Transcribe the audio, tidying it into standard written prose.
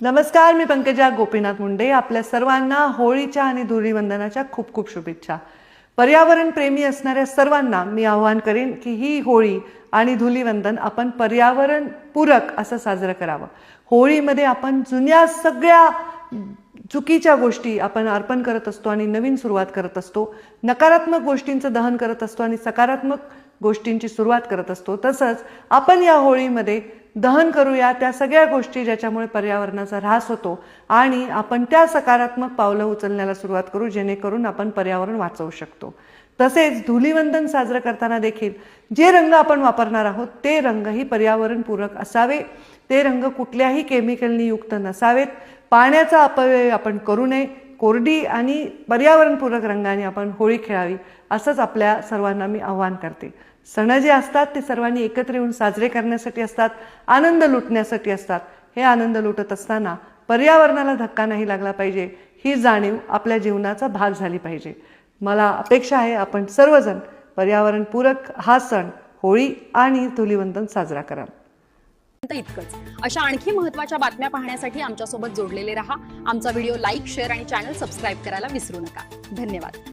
नमस्कार, मी पंकजा गोपीनाथ मुंडे. आपल्या सर्वांना होळीच्या आणि धुलीवंदनाच्या खूप खूप शुभेच्छा. पर्यावरण प्रेमी असणाऱ्या सर्वांना मी आवाहन करेन की ही होळी आणि धुलीवंदन आपण पर्यावरण पूरक असं साजरं करावं. होळीमध्ये आपण जुन्या सगळ्या चुकीच्या गोष्टी आपण अर्पण करत असतो आणि नवीन सुरुवात करत असतो. नकारात्मक गोष्टींचं दहन करत असतो आणि सकारात्मक गोष्टींची सुरुवात करत असतो. तसंच आपण या होळीमध्ये दहन करूया त्या सगळ्या गोष्टी ज्याच्यामुळे पर्यावरणाचा ऱ्हास होतो आणि आपण त्या सकारात्मक पावलं उचलण्याला सुरुवात करू, जेणेकरून आपण पर्यावरण वाचवू शकतो. तसेच धुलीवंदन साजरं करताना देखील जे रंग आपण वापरणार आहोत ते रंगही पर्यावरणपूरक असावे. ते रंग कुठल्याही केमिकलनी युक्त नसावेत. पाण्याचा अपव्यय आपण करू नये. कोरडी आणि पर्यावरणपूरक रंगाने आपण होळी खेळावी असंच आपल्या सर्वांना मी आवाहन करते. सण जे असतात ते सर्वांनी एकत्र येऊन साजरे करण्यासाठी असतात, आनंद लुटण्यासाठी असतात. हे आनंद लुटत असताना पर्यावरणाला धक्का नाही लागला पाहिजे ही जाणीव आपल्या जीवनाचा भाग झाली पाहिजे. मला अपेक्षा आहे आपण सर्वजण पर्यावरणपूरक हा सण होळी आणि धुलीवंदन साजरा कराल. इतकंच. अशा आणखी महत्त्वाच्या बातम्या पाहण्यासाठी आमच्यासोबत जोडलेले रहा. आमचा व्हिडिओ लाईक, शेअर आणि चॅनल सबस्क्राईब करायला विसरू नका. धन्यवाद.